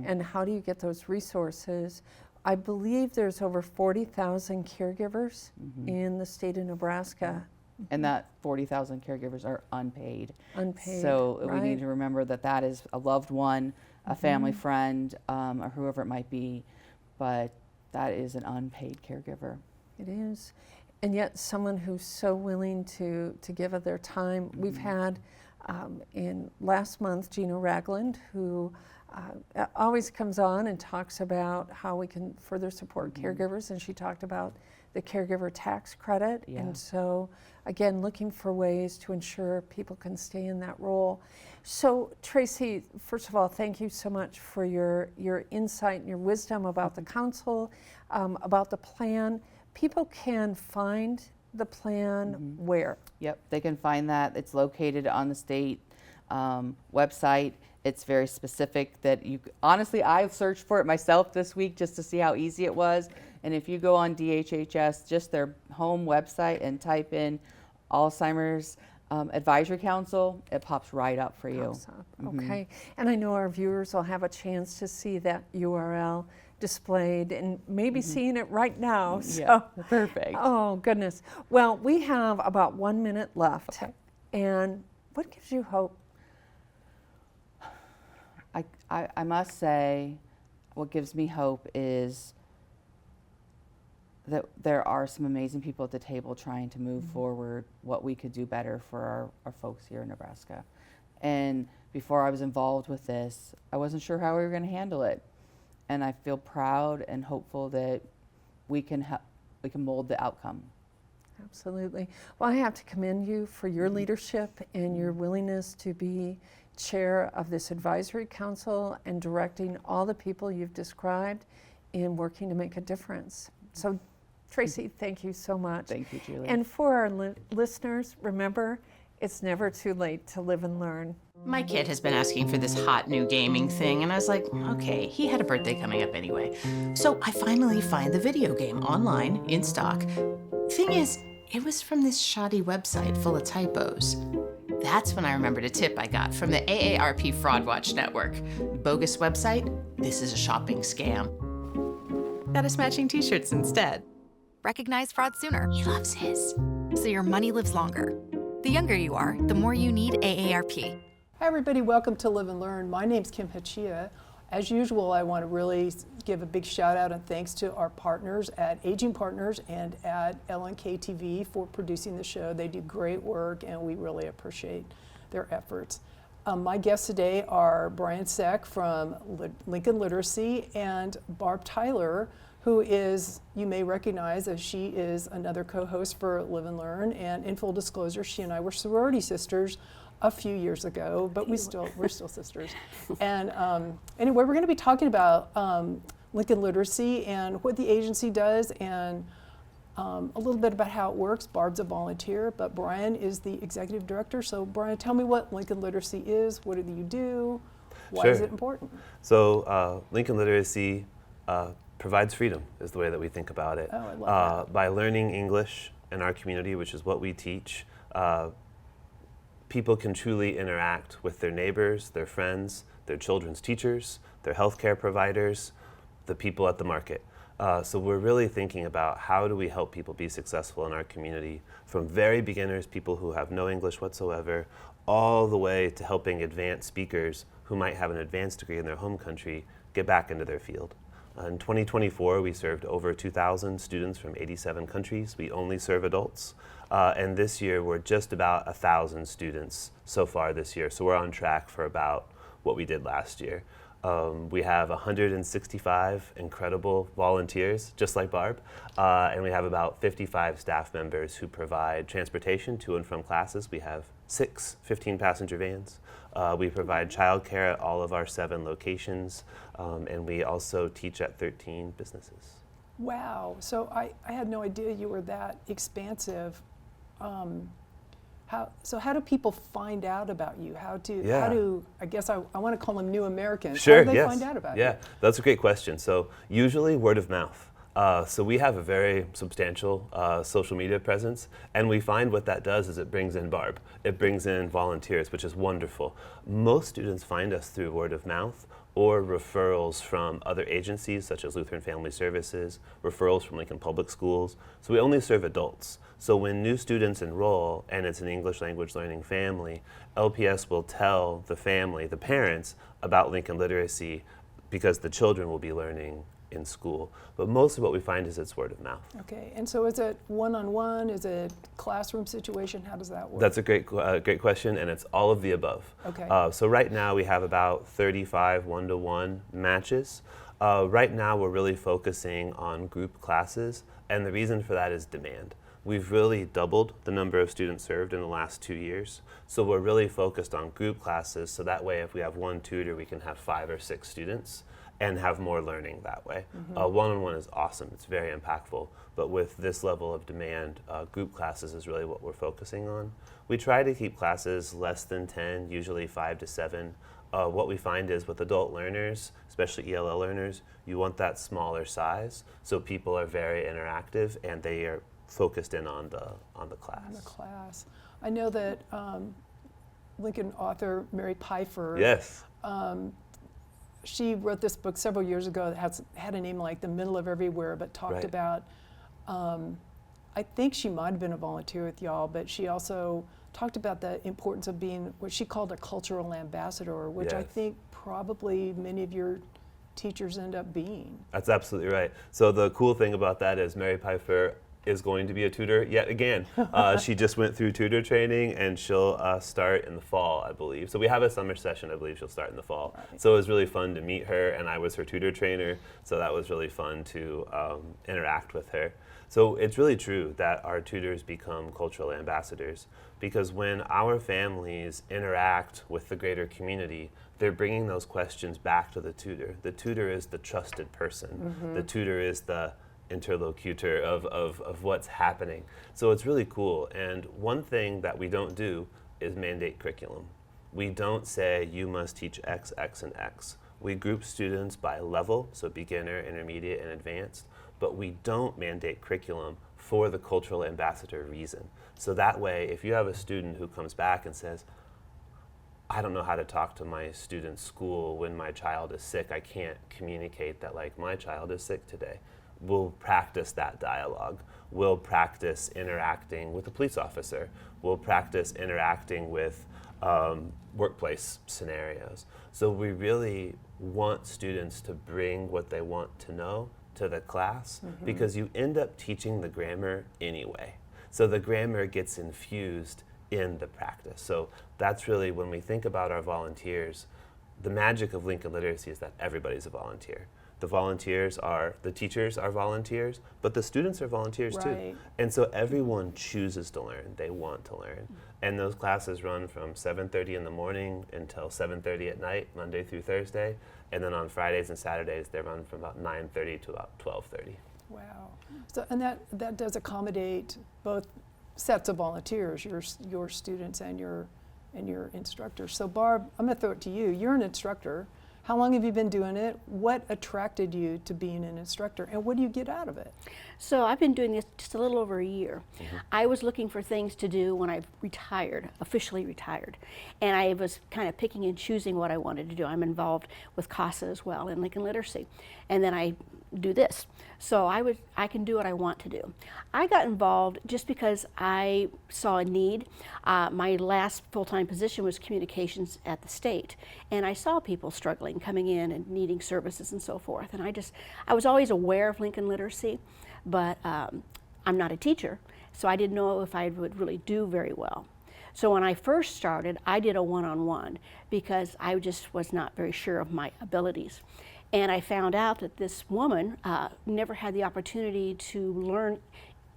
And how do you get those resources? I believe there's over 40,000 caregivers in the state of Nebraska. And that 40,000 caregivers are unpaid. Unpaid, So right. we need to remember that that is a loved one, a family friend, or whoever it might be, but that is an unpaid caregiver. It is. And yet someone who's so willing to give of their time. We've had in last month, Gina Ragland, who always comes on and talks about how we can further support caregivers, and she talked about the caregiver tax credit. And so again, looking for ways to ensure people can stay in that role. So Tracy, first of all, thank you so much for your insight and your wisdom about the council, about the plan. People can find the plan where? Yep, they can find that. It's located on the state website. It's very specific that you, honestly, I searched for it myself this week just to see how easy it was. And if you go on DHHS, just their home website, and type in Alzheimer's Advisory Council, it pops right up for you. Pops up. Okay. And I know our viewers will have a chance to see that URL displayed and maybe seeing it right now. So. Yeah, perfect. Oh, goodness. Well, we have about 1 minute left. Okay. And what gives you hope? I must say, what gives me hope is that there are some amazing people at the table trying to move forward what we could do better for our folks here in Nebraska. And before I was involved with this, I wasn't sure how we were going to handle it. And I feel proud and hopeful that we can mold the outcome. Absolutely. Well, I have to commend you for your leadership and your willingness to be chair of this advisory council and directing all the people you've described in working to make a difference. So, Tracy, thank you so much. Thank you, Julie. And for our listeners, remember, it's never too late to live and learn. My kid has been asking for this hot new gaming thing, and I was like, okay, he had a birthday coming up anyway. So I finally find the video game online, in stock. Thing is, it was from this shoddy website full of typos. That's when I remembered a tip I got from the AARP Fraud Watch Network. Bogus website? This is a shopping scam. Got us matching t-shirts instead. Recognize fraud sooner. He loves his. So your money lives longer. The younger you are, the more you need AARP. Hi everybody, welcome to Live and Learn. My name's Kim Hachia. As usual, I want to really give a big shout out and thanks to our partners at Aging Partners and at LNK TV for producing the show. They do great work and we really appreciate their efforts. My guests today are Brian Seck from Lincoln Literacy and Barb Tyler, who is, you may recognize as she is another co-host for Live and Learn. And in full disclosure, she and I were sorority sisters a few years ago, but we're still sisters. And anyway, we're going to be talking about Lincoln Literacy and what the agency does and a little bit about how it works. Barb's a volunteer, but Brian is the executive director. So Brian, tell me what Lincoln Literacy is, what do you do, why is it important? So Lincoln Literacy provides freedom is the way that we think about it. Oh, I love that. By learning English in our community, which is what we teach, people can truly interact with their neighbors, their friends, their children's teachers, their healthcare providers, the people at the market. So we're really thinking about how do we help people be successful in our community, from very beginners, people who have no English whatsoever, all the way to helping advanced speakers who might have an advanced degree in their home country get back into their field. In 2024, we served over 2,000 students from 87 countries. We only serve adults. And this year, we're just about 1,000 students so far this year. So we're on track for about what we did last year. We have 165 incredible volunteers, just like Barb, and we have about 55 staff members who provide transportation to and from classes. We have 6 15-passenger vans. We provide childcare at all of our 7 locations, and we also teach at 13 businesses. Wow, so I had no idea you were that expansive. How do people find out about you? How do I guess I want to call them new Americans. Sure, how do they find out about you? Yeah, that's a great question. So usually word of mouth. So we have a very substantial social media presence, and we find what that does is it brings in Barb. It brings in volunteers, which is wonderful. Most students find us through word of mouth or referrals from other agencies such as Lutheran Family Services, referrals from Lincoln Public Schools. So we only serve adults. So when new students enroll and it's an English language learning family, LPS will tell the family, the parents, about Lincoln Literacy because the children will be learning in school. But most of what we find is it's word of mouth. Okay, and so is it one-on-one? Is it classroom situation? How does that work? That's a great question, and it's all of the above. Okay. So right now we have about 35 one-to-one matches. Right now we're really focusing on group classes, and the reason for that is demand. We've really doubled the number of students served in the last 2 years. So we're really focused on group classes, so that way if we have one tutor, we can have 5 or 6 students and have more learning that way. One-on-one is awesome, it's very impactful, but with this level of demand, group classes is really what we're focusing on. We try to keep classes less than 10, usually 5 to 7. What we find is with adult learners, especially ELL learners, you want that smaller size, so people are very interactive and they are focused in on the class. On the class. I know that Lincoln author Mary Pfeiffer, yes, she wrote this book several years ago that had a name like The Middle of Everywhere, but talked about, I think she might have been a volunteer with y'all, but she also talked about the importance of being what she called a cultural ambassador, which I think probably many of your teachers end up being. That's absolutely right. So the cool thing about that is Mary Pfeiffer is going to be a tutor yet again. She just went through tutor training and she'll start in the fall, I believe. So we have a summer session, I believe she'll start in the fall. Right. So it was really fun to meet her, and I was her tutor trainer, so that was really fun to interact with her. So it's really true that our tutors become cultural ambassadors, because when our families interact with the greater community, they're bringing those questions back to the tutor. The tutor is the trusted person. The tutor is the interlocutor of what's happening. So it's really cool. And one thing that we don't do is mandate curriculum. We don't say you must teach X, X, and X. We group students by level, so beginner, intermediate, and advanced, but we don't mandate curriculum for the cultural ambassador reason. So that way, if you have a student who comes back and says, I don't know how to talk to my student's school when my child is sick, I can't communicate that like my child is sick today. We'll practice that dialogue. We'll practice interacting with a police officer. We'll practice interacting with workplace scenarios. So we really want students to bring what they want to know to the class, because you end up teaching the grammar anyway. So the grammar gets infused in the practice. So that's really, when we think about our volunteers, the magic of Lincoln Literacy is that everybody's a volunteer. The volunteers are, the teachers are volunteers, but the students are volunteers too. And so everyone chooses to learn, they want to learn. And those classes run from 7:30 in the morning until 7:30 at night, Monday through Thursday. And then on Fridays and Saturdays, they run from about 9:30 to about 12:30. Wow. So, and that does accommodate both sets of volunteers, your students and your instructors. So Barb, I'm gonna throw it to you. You're an instructor. How long have you been doing it? What attracted you to being an instructor, and what do you get out of it? So I've been doing this just a little over a year. I was looking for things to do when I retired, officially retired, and I was kind of picking and choosing what I wanted to do. I'm involved with CASA as well in Lincoln Literacy, and then I do this. So I can do what I want to do. I got involved just because I saw a need. My last full-time position was communications at the state, and I saw people struggling, coming in and needing services and so forth. And I was always aware of Lincoln literacy, but I'm not a teacher, so I didn't know if I would really do very well. So when I first started, I did a one-on-one because I just was not very sure of my abilities. And I found out that this woman never had the opportunity to learn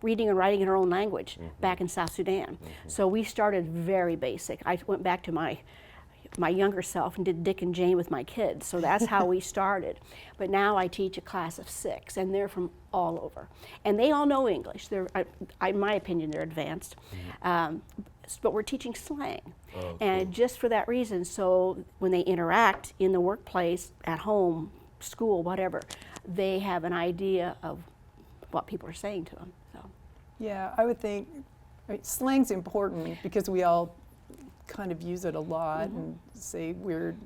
reading and writing in her own language back in South Sudan. So we started very basic. I went back to my younger self and did Dick and Jane with my kids. So that's how we started. But now I teach a class of 6, and they're from all over. And they all know English. In my opinion, they're advanced. But we're teaching slang. Oh, and cool. Just for that reason, so when they interact in the workplace, at home, school, whatever, they have an idea of what people are saying to them. So. Yeah, I would think slang's important because we all kind of use it a lot and say weird.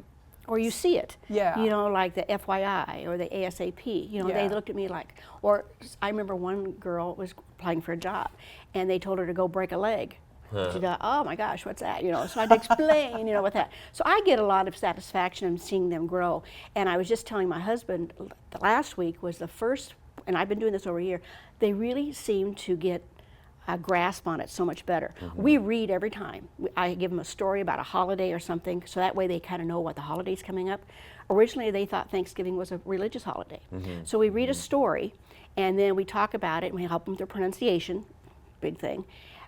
Or you see it. Yeah. You know, like the FYI or the ASAP. You know, they looked at me like, or I remember one girl was applying for a job and they told her to go break a leg. She thought, oh my gosh, what's that? You know, so I had to explain, you know, what that. So I get a lot of satisfaction in seeing them grow. And I was just telling my husband, the last week was the first, and I've been doing this over a year, they really seem to get a grasp on it so much better. We read every time. I give them a story about a holiday or something, so that way they kind of know what the holiday's coming up. Originally, they thought Thanksgiving was a religious holiday. So we read a story, and then we talk about it, and we help them with their pronunciation, big thing.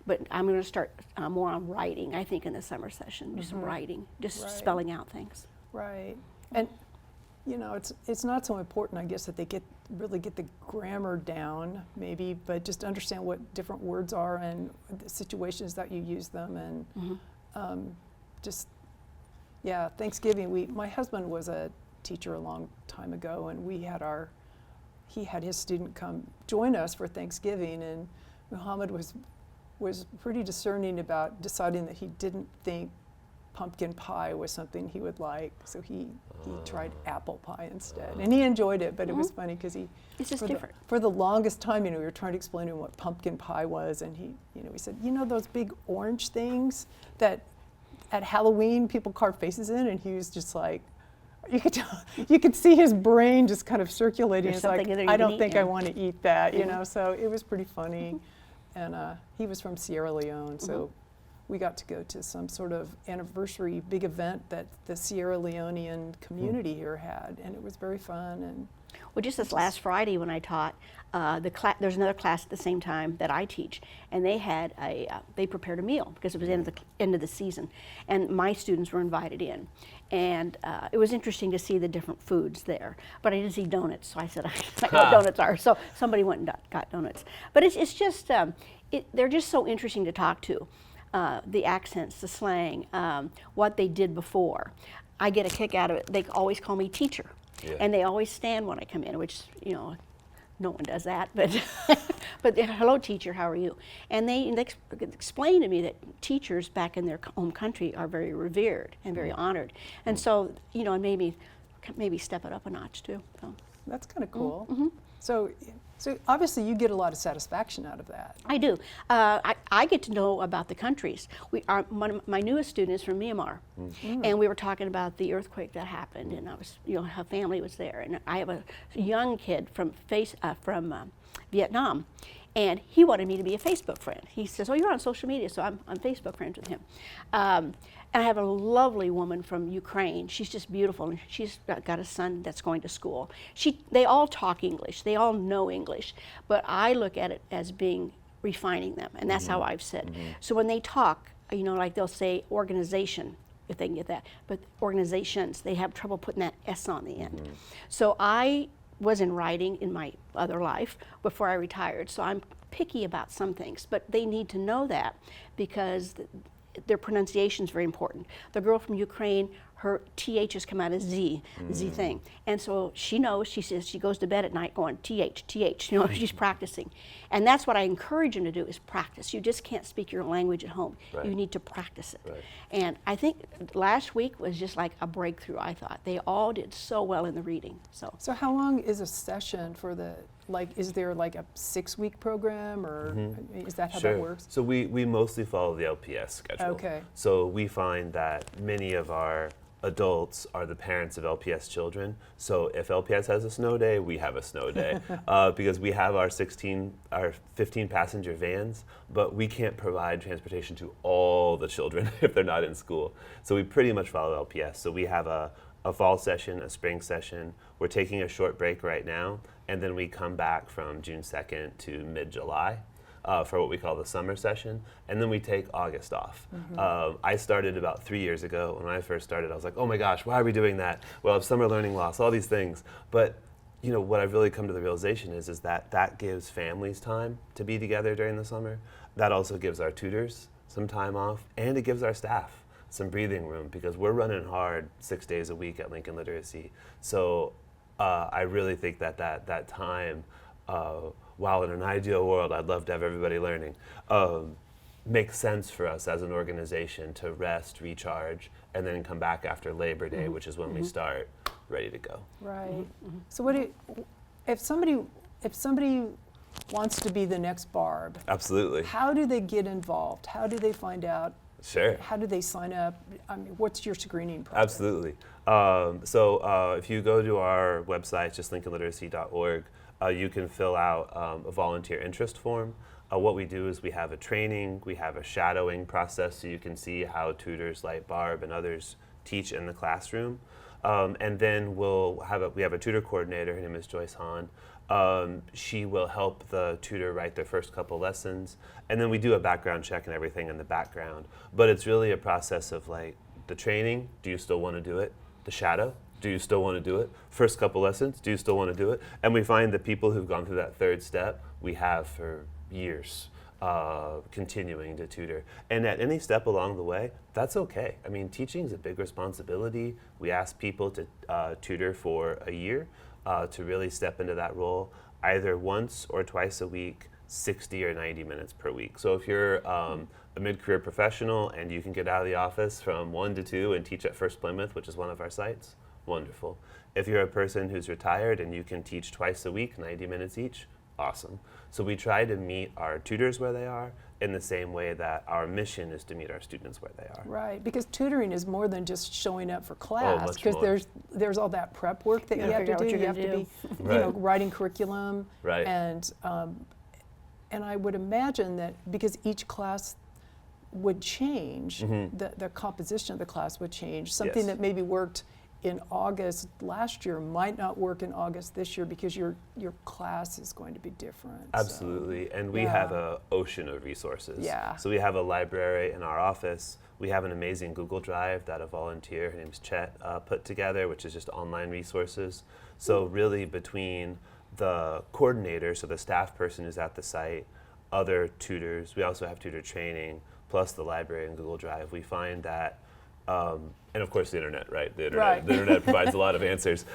But I'm going to start more on writing, I think, in the summer session, just writing, just spelling out things. Right. And, you know, it's not so important, I guess, that they really get the grammar down, maybe, but just understand what different words are and the situations that you use them. And yeah, Thanksgiving, my husband was a teacher a long time ago, and he had his student come join us for Thanksgiving, and Muhammad was pretty discerning about deciding that he didn't think pumpkin pie was something he would like, so he tried apple pie instead, and he enjoyed it. But it was funny because it's just different. For the longest time, you know, we were trying to explain to him what pumpkin pie was, and he said, you know, those big orange things that at Halloween people carve faces in, and he was just like, you could see his brain just kind of circulating. It's like, I don't think I want to eat that, you know. So it was pretty funny. And he was from Sierra Leone, so we got to go to some sort of anniversary big event that the Sierra Leonean community here had, and it was very fun. And well, just this last Friday when I taught, there's another class at the same time that I teach, and they had they prepared a meal because it was end of the season, and my students were invited in, and it was interesting to see the different foods there. But I didn't see donuts, so I said, I know what donuts are. So somebody went and got donuts. But it's just they're just so interesting to talk to, the accents, the slang, what they did before. I get a kick out of it. They always call me teacher. Yeah. And they always stand when I come in, which, you know, no one does that, but hello teacher, how are you? And they explain to me that teachers back in their home country are very revered and very honored. And so, you know, it made me maybe step it up a notch too. So. That's kind of cool. So obviously you get a lot of satisfaction out of that. I do. I get to know about the countries. My newest student is from Myanmar, and we were talking about the earthquake that happened, and her family was there, and I have a young kid from Vietnam, and he wanted me to be a Facebook friend. He says, "Oh, you're on social media," so I'm Facebook friends with him. And I have a lovely woman from Ukraine. She's just beautiful, and she's got a son that's going to school. They all talk English. They all know English, but I look at it as being refining them, and that's how I've said. So when they talk, you know, like they'll say organization, if they can get that, but organizations, they have trouble putting that S on the end. So I was in writing in my other life before I retired, so I'm picky about some things, but they need to know that because their pronunciation is very important. The girl from Ukraine, her THs come out as Z thing. And so she knows, she says she goes to bed at night going TH, she's practicing. And that's what I encourage them to do, is practice. You just can't speak your language at home. Right. You need to practice it. Right. And I think last week was just like a breakthrough, I thought. They all did so well in the reading. So how long is a session for the, like, is there like a 6-week program, or is that how that works? So we mostly follow the LPS schedule. Okay. So we find that many of our adults are the parents of LPS children. So if LPS has a snow day, we have a snow day because we have our 15 passenger vans, but we can't provide transportation to all the children if they're not in school. So we pretty much follow LPS. So we have a fall session, a spring session. We're taking a short break right now, and then we come back from June 2nd to mid-July. For what we call the summer session, and then we take August off. I started about 3 years ago. When I first started, I was like, oh my gosh, why are we doing that? Well, summer learning loss, all these things. But you know, what I've really come to the realization is that that gives families time to be together during the summer. That also gives our tutors some time off, and it gives our staff some breathing room, because we're running hard 6 days a week at Lincoln Literacy. So I really think that time, while in an ideal world, I'd love to have everybody learning, makes sense for us as an organization to rest, recharge, and then come back after Labor Day, which is when we start ready to go. Right. So if somebody wants to be the next Barb, Absolutely. how do they get involved? How do they find out? Sure. How do they sign up? I mean, what's your screening process? Absolutely. So if you go to our website, just lincolnliteracy.org, you can fill out a volunteer interest form. What we do is we have a training, we have a shadowing process, so you can see how tutors like Barb and others teach in the classroom. And then we have a tutor coordinator. Her name is Joyce Hahn. She will help the tutor write their first couple lessons, and then we do a background check and everything in the background. But it's really a process of like the training. Do you still want to do it? The shadow. Do you still want to do it? First couple lessons, do you still want to do it? And we find that people who've gone through that third step, we have for years, continuing to tutor. And at any step along the way, that's okay. I mean, teaching is a big responsibility. We ask people to tutor for a year to really step into that role, either once or twice a week, 60 or 90 minutes per week. So if you're a mid-career professional and you can get out of the office from 1 to 2 and teach at First Plymouth, which is one of our sites, wonderful. If you're a person who's retired and you can teach twice a week, 90 minutes each, awesome. So we try to meet our tutors where they are in the same way that our mission is to meet our students where they are. Right, because tutoring is more than just showing up for class, much because more. there's all that prep work that you have to do. You have to be, Right. you know, writing curriculum, Right. and I would imagine that because each class would change, the composition of the class would change. Something Yes. that maybe worked in August last year might not work in August this year, because your class is going to be different. Absolutely, and we have an ocean of resources. Yeah. So we have a library in our office. We have an amazing Google Drive that a volunteer, her name's Chet, put together, which is just online resources. So really between the coordinator, so the staff person who's at the site, other tutors, we also have tutor training, plus the library and Google Drive, we find that and of course the internet, right? The internet, Right. The internet provides a lot of answers.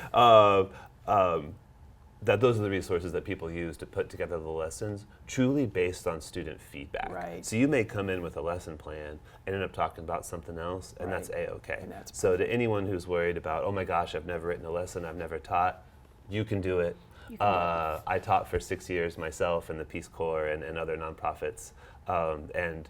That those are the resources that people use to put together the lessons, truly based on student feedback. Right. So you may come in with a lesson plan and end up talking about something else, and that's A-okay. And that's So to anyone who's worried about, oh my gosh, I've never written a lesson, I've never taught, you can do it. I taught for 6 years myself in the Peace Corps and other nonprofits, and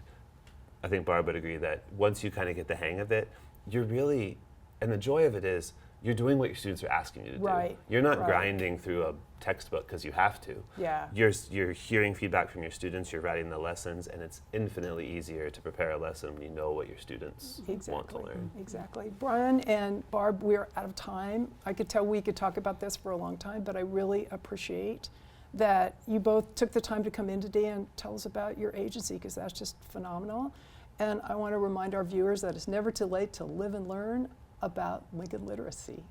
I think Barb would agree that once you kind of get the hang of it, you're really, and the joy of it is, you're doing what your students are asking you to Right, do. You're not right. grinding through a textbook because you have to. Yeah. You're hearing feedback from your students, you're writing the lessons, and it's infinitely easier to prepare a lesson when you know what your students want to learn. Exactly. Brian and Barb, we're out of time. I could tell we could talk about this for a long time, but I really appreciate that you both took the time to come in today and tell us about your agency, because that's just phenomenal. And I want to remind our viewers that it's never too late to live and learn about Lincoln Literacy.